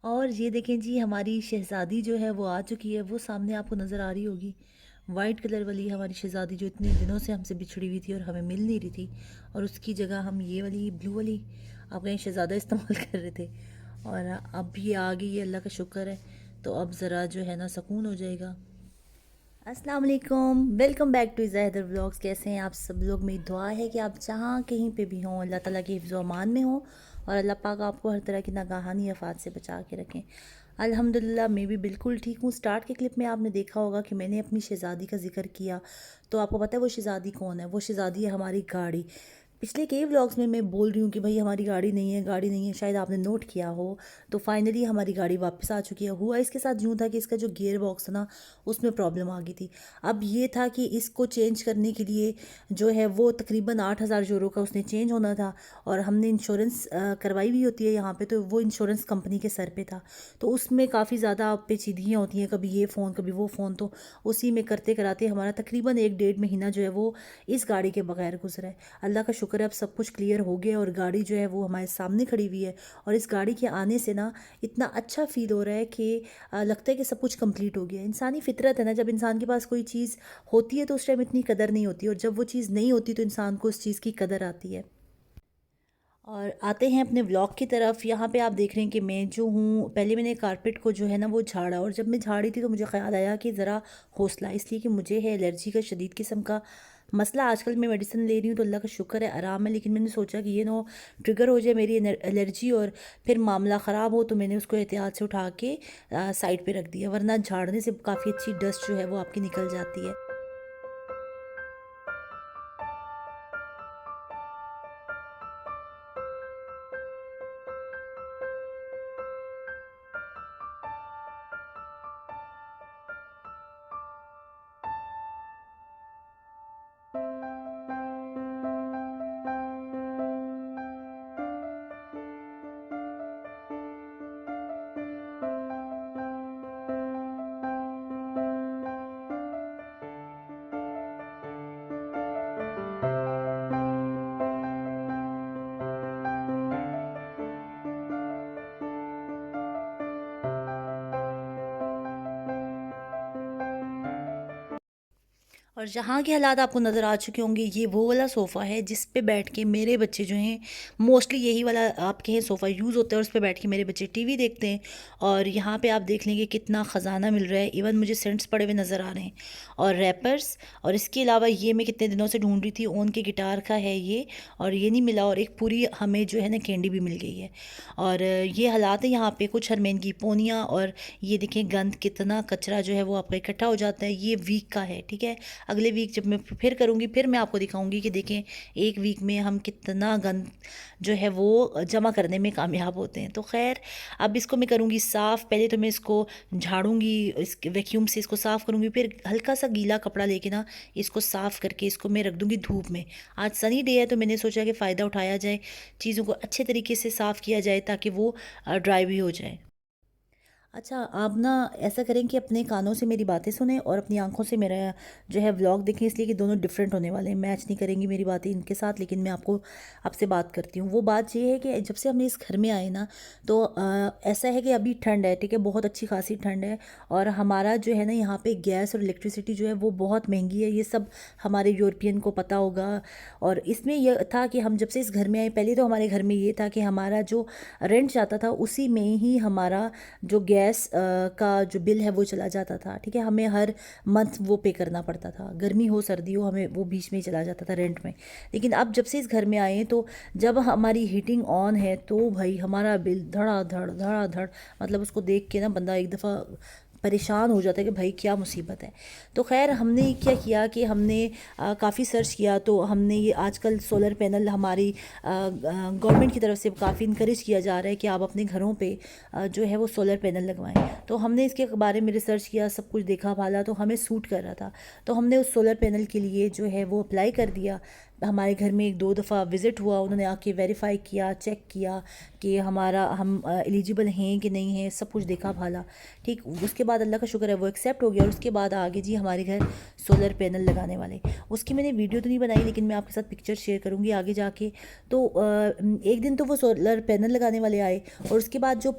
और ये देखें जी, हमारी शहज़ादी जो है वो आ चुकी है। वो सामने आपको नज़र आ रही होगी, वाइट कलर वाली हमारी शहज़ादी, जो इतने दिनों से हमसे बिछड़ी हुई थी और हमें मिल नहीं रही थी। और उसकी जगह हम ये वाली ब्लू वाली आप कहीं शहज़ादा इस्तेमाल कर रहे थे, और अब ये आ गई है, अल्लाह का शुक्र है। तो अब ज़रा जो है ना सुकून हो जाएगा। अस्सलाम वालेकुम, वेलकम बैक टू ज़ाहिदर व्लॉग्स। कैसे हैं आप सब लोग? मेरी दुआ है कि आप जहाँ कहीं पे भी हों, अल्लाह ताला के हिफ्ज़ व अमान में हों, और अल्लाह पाक आपको हर तरह की नागाहानी आफात से बचा के रखें। अल्हम्दुलिल्लाह मैं भी बिल्कुल ठीक हूँ। स्टार्ट के क्लिप में आपने देखा होगा कि मैंने अपनी शहज़ादी का जिक्र किया। तो आपको पता है वो शहज़ादी कौन है? वो शहज़ादी है हमारी गाड़ी। पिछले कई व्लॉग्स में मैं बोल रही हूँ कि भाई हमारी गाड़ी नहीं है, गाड़ी नहीं है, शायद आपने नोट किया हो। तो फाइनली हमारी गाड़ी वापस आ चुकी है। हुआ इसके साथ यूँ था कि इसका जो गियर बॉक्स था ना, उसमें प्रॉब्लम आ गई थी। अब ये था कि इसको चेंज करने के लिए जो है वो तकरीबन 8,000 यूरो का उसने चेंज होना था। और हमने इंश्योरेंस करवाई भी होती है यहाँ पे, तो वो इंश्योरेंस कंपनी के सर पे था। तो उसमें काफ़ी ज़्यादा पेचीदगियाँ होती हैं, कभी ये फ़ोन कभी वो फ़ोन। तो उसी में करते कराते हमारा तकरीबन 1 डेढ़ महीना जो है वो इस गाड़ी के बगैर गुजरा है। अल्लाह का शुक्र है अब सब कुछ क्लियर हो गया और गाड़ी जो है वो हमारे सामने खड़ी हुई है। और इस गाड़ी के आने से ना इतना अच्छा फ़ील हो रहा है कि लगता है कि सब कुछ कंप्लीट हो गया है। इंसानी फितरत है ना, जब इंसान के पास कोई चीज़ होती है तो उस टाइम इतनी कदर नहीं होती, और जब वो चीज़ नहीं होती तो इंसान को उस चीज़ की कदर आती है। और आते हैं अपने व्लॉग की तरफ। यहाँ पे आप देख रहे हैं कि मैं जो हूँ, पहले मैंने कारपेट को जो है ना वो झाड़ा, और जब मैं झाड़ी थी तो मुझे ख्याल आया कि ज़रा हौसला, इसलिए कि मुझे है एलर्जी का शदीद किस्म का मसला। आजकल मैं मेडिसिन ले रही हूँ तो अल्लाह का शुक्र है आराम है, लेकिन मैंने सोचा कि ये ना ट्रिगर हो जाए मेरी एलर्जी और फिर मामला ख़राब हो, तो मैंने उसको एहतियात से उठा के साइड पे रख दिया, वरना झाड़ने से काफ़ी अच्छी डस्ट जो है वो आपकी निकल जाती है। और जहाँ के हालात आपको नज़र आ चुके होंगे, ये वो वाला सोफ़ा है जिस पे बैठ के मेरे बच्चे जो हैं, मोस्टली यही वाला आप कहें सोफ़ा यूज़ होता है, और उस पे बैठ के मेरे बच्चे टीवी देखते हैं। और यहाँ पे आप देख लेंगे कितना ख़जाना मिल रहा है। इवन मुझे सेंट्स पड़े हुए नज़र आ रहे हैं और रैपर्स। और इसके अलावा ये मैं कितने दिनों से ढूंढ रही थी, ओन के गिटार का है ये, और ये नहीं मिला। और एक पूरी हमें जो है ना कैंडी भी मिल गई है। और ये हालात है यहाँ पे, कुछ हरमेन की पोनियाँ। और ये देखें गंद, कितना कचरा जो है वो आपका इकट्ठा हो जाता है। ये वीक का है, ठीक है। अगले वीक जब मैं फिर करूँगी, फिर मैं आपको दिखाऊंगी कि देखें एक वीक में हम कितना गंद जो है वो जमा करने में कामयाब होते हैं। तो खैर, अब इसको मैं करूँगी साफ़। पहले तो मैं इसको झाड़ूंगी, इस वैक्यूम से इसको साफ़ करूँगी, फिर हल्का सा गीला कपड़ा लेके ना इसको साफ़ करके इसको मैं रख दूँगी धूप में। आज सनी डे है तो मैंने सोचा कि फ़ायदा उठाया जाए, चीज़ों को अच्छे तरीके से साफ़ किया जाए ताकि वो ड्राई भी हो जाए। अच्छा, आप ना ऐसा करें कि अपने कानों से मेरी बातें सुनें और अपनी आंखों से मेरा जो है व्लॉग देखें, इसलिए कि दोनों डिफरेंट होने वाले हैं। मैच नहीं करेंगी मेरी बातें इनके साथ, लेकिन मैं आपको आपसे बात करती हूँ। वो बात ये है कि जब से हम इस घर में आए ना, तो ऐसा है कि अभी ठंड है, ठीक है, बहुत अच्छी खासी ठंड है। और हमारा जो है ना यहाँ पे गैस और इलेक्ट्रिसिटी जो है वो बहुत महंगी है। ये सब हमारे यूरोपियन को पता होगा। और इसमें यह था कि हम जब से इस घर में आए, पहले तो हमारे घर में ये था कि हमारा जो रेंट जाता था उसी में ही हमारा जो गैस का जो बिल है वो चला जाता था, ठीक है। हमें हर मंथ वो पे करना पड़ता था, गर्मी हो सर्दी हो, हमें वो बीच में ही चला जाता था रेंट में। लेकिन अब जब से इस घर में आए हैं, तो जब हमारी हीटिंग ऑन है तो भाई हमारा बिल धड़ाधड़ धड़ाधड़, मतलब उसको देख के ना बंदा एक दफ़ा परेशान हो जाता है कि भाई क्या मुसीबत है। तो खैर, हमने क्या किया कि हमने काफ़ी सर्च किया, तो हमने ये आजकल सोलर पैनल हमारी गवर्नमेंट की तरफ से काफ़ी इनक्रेज किया जा रहा है कि आप अपने घरों पे जो है वो सोलर पैनल लगवाएं। तो हमने इसके बारे में रिसर्च किया, सब कुछ देखा भाला, तो हमें सूट कर रहा था। तो हमने उस सोलर पैनल के लिए जो है वो अप्लाई कर दिया। हमारे घर में एक दो दफ़ा विज़िट हुआ, उन्होंने आके वेरीफाई किया, चेक किया कि हम एलिजिबल हैं कि नहीं हैं, सब कुछ देखा भाला। ठीक, उसके बाद अल्लाह का शुक्र है वो एक्सेप्ट हो गया। और उसके बाद आगे जी हमारे घर सोलर पैनल लगाने वाले, उसकी मैंने वीडियो तो नहीं बनाई, लेकिन मैं आपके साथ पिक्चर शेयर करूँगी आगे जाके। तो एक दिन तो वो सोलर पैनल लगाने वाले आए, और उसके बाद जो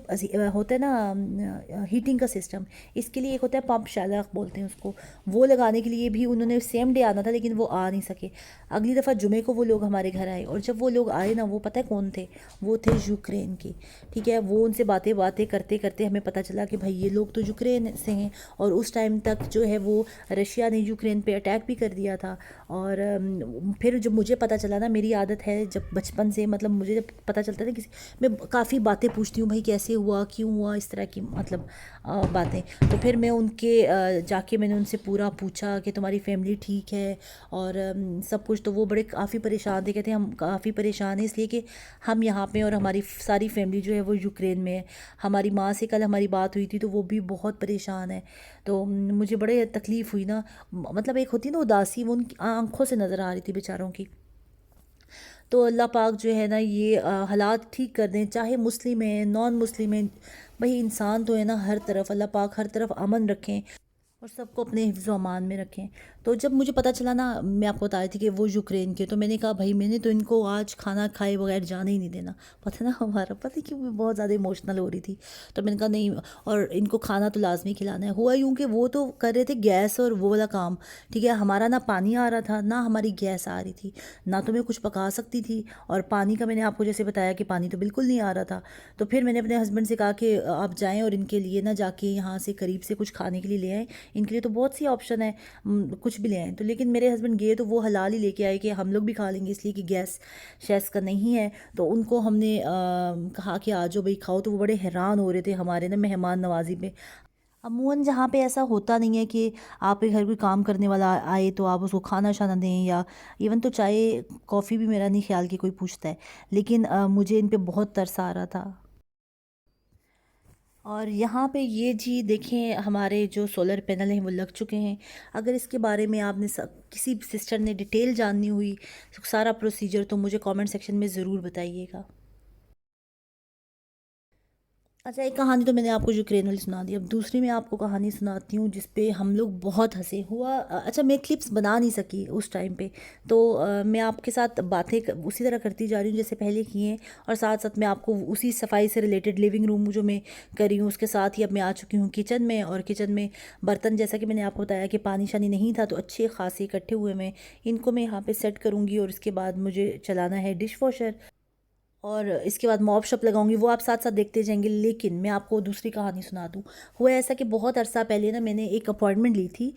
होता है ना हीटिंग का सिस्टम, इसके लिए एक होता है पंप शालक बोलते हैं उसको, वो लगाने के लिए भी उन्होंने सेम डे आना था, लेकिन वो आ नहीं सके। अगली दफ़ा जुमे को वो लोग हमारे घर आए, और जब वो लोग आए ना, वो पता है कौन थे? वो थे यूक्रेन के। ठीक है, वो उनसे बातें बातें करते करते हमें पता चला कि भाई ये लोग तो यूक्रेन से हैं, और उस टाइम तक जो है वो रशिया ने यूक्रेन पे अटैक भी कर दिया था। और फिर जब मुझे पता चला ना, मेरी आदत है जब बचपन से, मतलब मुझे जब पता चलता है ना किसी, मैं काफ़ी बातें पूछती हूँ, भाई कैसे हुआ, क्यों हुआ, इस तरह की मतलब बातें। तो फिर मैं उनके जाके मैंने उनसे पूरा पूछा कि तुम्हारी फैमिली ठीक है और सब कुछ। तो वो बड़े काफ़ी परेशान थे, कहते हैं हम काफ़ी परेशान हैं इसलिए कि हम यहाँ पे और हमारी सारी फैमिली जो है वो यूक्रेन में है। हमारी माँ से कल हमारी बात हुई थी, तो वो भी बहुत परेशान है। तो मुझे बड़े तकलीफ़ हुई ना, मतलब एक होती है ना उदासी, वो उनकी आंखों से नज़र आ रही थी बेचारों की। तो अल्लाह पाक जो है ना ये हालात ठीक कर दें, चाहे मुस्लिम हैं नॉन मुस्लिम हैं, भाई इंसान तो है ना हर तरफ, अल्लाह पाक हर तरफ अमन रखें और सबको अपने हिफ्ज़ अमान में रखें। तो जब मुझे पता चला ना, मैं आपको बता रही थी कि वो यूक्रेन के, तो मैंने कहा भाई मैंने तो इनको आज खाना खाए बगैर जाने ही नहीं देना। पता ना हमारा, पता क्यों मैं बहुत ज़्यादा इमोशनल हो रही थी। तो मैंने कहा नहीं, और इनको खाना तो लाजमी खिलाना है। हुआ यूँ कि वो तो कर रहे थे गैस और वो वाला काम, ठीक है, हमारा ना पानी आ रहा था ना हमारी गैस आ रही थी, ना तो मैं कुछ पका सकती थी, और पानी का मैंने आपको जैसे बताया कि पानी तो बिल्कुल नहीं आ रहा था। तो फिर मैंने अपने हस्बैंड से कहा कि आप जाएँ और इनके लिए ना जाके यहाँ से करीब से कुछ खाने के लिए ले आएँ, इनके लिए तो बहुत सी ऑप्शन है, कुछ भी ले आए। तो लेकिन मेरे हस्बैंड गए तो वो हलाल ही लेके आए कि हम लोग भी खा लेंगे, इसलिए कि गैस शैस का नहीं है। तो उनको हमने कहा कि आ जाओ भाई खाओ। तो वो बड़े हैरान हो रहे थे हमारे ना मेहमान नवाजी पे। अमूमन जहाँ पे ऐसा होता नहीं है कि आपके घर कोई काम करने वाला आए तो आप उसको खाना शाना दें, या इवन तो चाय कॉफ़ी भी मेरा नहीं ख्याल कि कोई पूछता है। लेकिन मुझे इन पे बहुत तरस आ रहा था। और यहाँ पे ये जी देखें, हमारे जो सोलर पैनल हैं वो लग चुके हैं। अगर इसके बारे में आपने किसी सिस्टर ने डिटेल जाननी हुई, सारा प्रोसीजर, तो मुझे कमेंट सेक्शन में ज़रूर बताइएगा। अच्छा, एक कहानी तो मैंने आपको यूक्रेन वाली सुना दी, अब दूसरी मैं आपको कहानी सुनाती हूँ जिस पे हम लोग बहुत हंसे। हुआ अच्छा, मैं क्लिप्स बना नहीं सकी उस टाइम पे, तो मैं आपके साथ बातें उसी तरह करती जा रही हूँ जैसे पहले की हैं, और साथ साथ मैं आपको उसी सफाई से रिलेटेड लिविंग रूम जो मैं कर रही हूँ उसके साथ ही अब मैं आ चुकी हूँ किचन में। और किचन में बर्तन, जैसा कि मैंने आपको बताया कि पानी शानी नहीं था, तो अच्छे खासे इकट्ठे हुए मैं इनको मैं यहाँ पे सेट करूँगी, और इसके बाद मुझे चलाना है डिश वॉशर, और इसके बाद मॉप शॉप लगाऊंगी, वो आप साथ साथ देखते जाएंगे। लेकिन मैं आपको दूसरी कहानी सुना दूँ। हुआ ऐसा कि बहुत अरसा पहले ना मैंने एक अपॉइंटमेंट ली थी,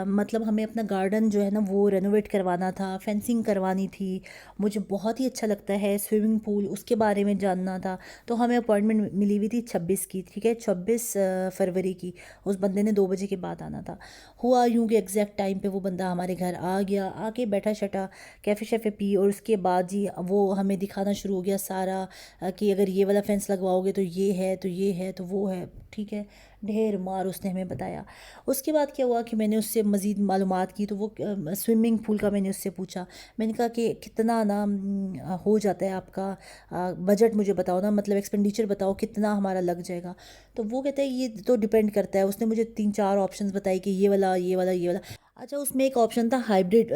मतलब हमें अपना गार्डन जो है ना वो रेनोवेट करवाना था, फेंसिंग करवानी थी। मुझे बहुत ही अच्छा लगता है स्विमिंग पूल, उसके बारे में जानना था। तो हमें अपॉइंटमेंट मिली हुई थी 26 की, ठीक है, 26 फरवरी की। उस बंदे ने 2 बजे के बाद आना था। हुआ यूँ कि एग्जैक्ट टाइम पे वो बंदा हमारे घर आ गया, आके बैठा शटा, कैफ़े शैफ़े पी, और उसके बाद जी वो हमें दिखाना शुरू हो गया सारा, कि अगर ये वाला फेंस लगवाओगे तो ये है, तो ये है, तो वो है, ठीक है, ढेर मार उसने हमें बताया। उसके बाद क्या हुआ कि मैंने उससे मज़ीद मालूमात की, तो वो स्विमिंग पूल का मैंने उससे पूछा। मैंने कहा कि कितना ना हो जाता है आपका, बजट मुझे बताओ ना, मतलब एक्सपेंडिचर बताओ कितना हमारा लग जाएगा। तो वो कहता है ये तो डिपेंड करता है। उसने मुझे 3-4 ऑप्शंस बताए कि ये वाला, ये वाला, ये वाला। अच्छा, उसमें एक ऑप्शन था हाइब्रिड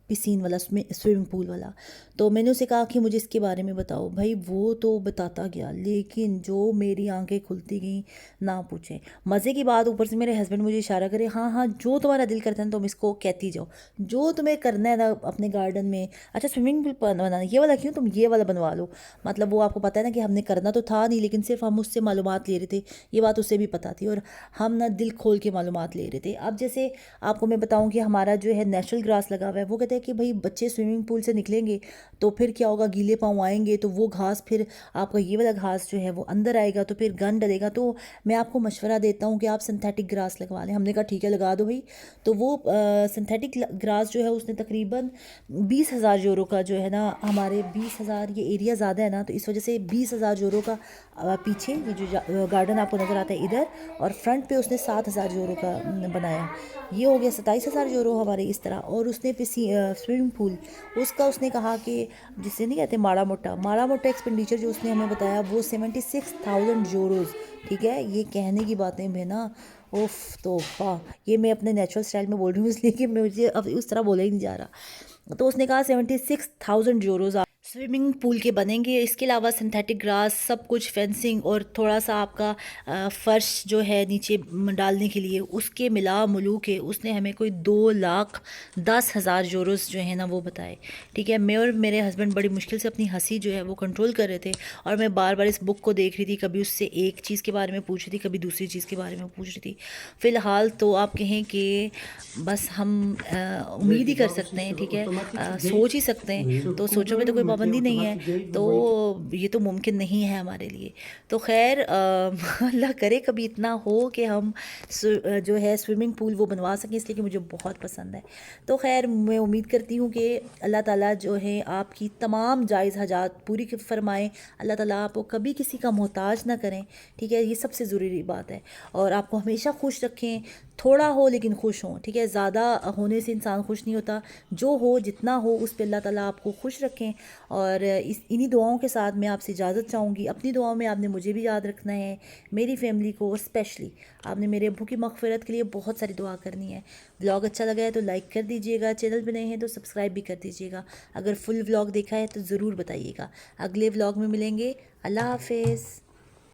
पिसीन वाला, स्विमिंग पूल वाला। तो मैंने उसे कहा कि मुझे इसके बारे में बताओ। भाई वो तो बताता गया, लेकिन जो मेरी आंखें खुलती गई ना पूछें। मज़े की बात, ऊपर से मेरे हस्बैंड मुझे इशारा करे, हाँ हाँ जो तुम्हारा दिल करता है ना तुम इसको कहती जाओ, जो तुम्हें करना है ना अपने गार्डन में। अच्छा, स्विमिंग पूल बनाना ये वाला क्यों, तुम ये वाला बनवा लो। मतलब वो आपको पता है ना कि हमने करना तो था नहीं, लेकिन सिर्फ हम उससे मालूमात ले रहे थे, ये बात उसे भी पता थी, और हम ना दिल खोल के मालूमात ले रहे थे। अब जैसे आपको मैं बताऊं कि हमारा जो है नेचुरल ग्रास लगा हुआ है, वो कहते हैं कि भाई बच्चे स्विमिंग पूल से निकलेंगे तो फिर क्या होगा, गीले पाँव आएंगे तो वो घास, फिर आपका ये वाला घास जो है वो अंदर आएगा, तो फिर गंद डलेगा। तो मैं आपको मशवरा देता हूँ कि आप सिंथेटिक ग्रास लगवा लें। हमने कहा ठीक है लगा दो भाई। तो वो सिंथेटिक ग्रास जो है उसने तकरीबन 20,000 यूरो का जो है ना, हमारे 20,000, ये एरिया ज़्यादा है ना, तो इस वजह से 20,000 यूरो का पीछे ये जो गार्डन आपको नज़र आता है इधर, और फ्रंट पे उसने 7,000 यूरो का बनाया। ये हो हो गया 27,000 यूरो हमारे इस तरह। और उसने स्विमिंग पूल उसका उसने कहा कि जिसे नहीं कहते माड़ा मोटा एक्सपेंडिचर जो उसने हमें बताया वो 76,000 यूरोज़। ठीक है, ये कहने की बातें भी ना, उफ तोहफा। ये मैं अपने नेचुरल स्टाइल में बोल रही हूँ इसलिए कि मुझे अब उस तरह बोला ही नहीं जा रहा। तो उसने कहा 76,000 यूरोज़ स्विमिंग पूल के बनेंगे। इसके अलावा सिंथेटिक ग्रास, सब कुछ, फेंसिंग और थोड़ा सा आपका फ़र्श जो है नीचे डालने के लिए, उसके मिला मुलू के उसने हमें कोई 2,10,000 यूरोस जो है ना वो बताए। ठीक है, मैं और मेरे हस्बैंड बड़ी मुश्किल से अपनी हंसी जो है वो कंट्रोल कर रहे थे। और मैं बार बार इस बुक को देख रही थी, कभी उससे एक चीज़ के बारे में पूछ रही थी, कभी दूसरी चीज़ के बारे में पूछ रही थी। फ़िलहाल तो आप कहें कि बस हम उम्मीद ही कर सकते हैं। ठीक है, सोच ही सकते हैं। तो सोचो में तो कोई पाबंदी नहीं है, तो ये तो मुमकिन नहीं है हमारे लिए। तो खैर अल्लाह करे कभी इतना हो कि हम जो है स्विमिंग पूल वो बनवा सकें, इसलिए कि मुझे बहुत पसंद है। तो खैर मैं उम्मीद करती हूँ कि अल्लाह ताला जो है आपकी तमाम जायज़ हाजात पूरी फरमाएँ। अल्लाह ताला आपको कभी किसी का मोहताज ना करें। ठीक है, ये सबसे ज़रूरी बात है। और आपको हमेशा खुश रखें, थोड़ा हो लेकिन खुश हों। ठीक है, ज़्यादा होने से इंसान खुश नहीं होता। जो हो जितना हो उस पर अल्लाह ताला आपको खुश रखें। और इन्हीं दुआओं के साथ मैं आपसे इजाज़त चाहूँगी। अपनी दुआओं में आपने मुझे भी याद रखना है, मेरी फैमिली को, और स्पेशली आपने मेरे अब्बू की मग़फ़िरत के लिए बहुत सारी दुआ करनी है। व्लॉग अच्छा लगा है तो लाइक कर दीजिएगा, चैनल पर नए हैं तो सब्सक्राइब भी कर दीजिएगा। अगर फुल व्लॉग देखा है तो ज़रूर बताइएगा। अगले व्लॉग में मिलेंगे। अल्लाह हाफिज़।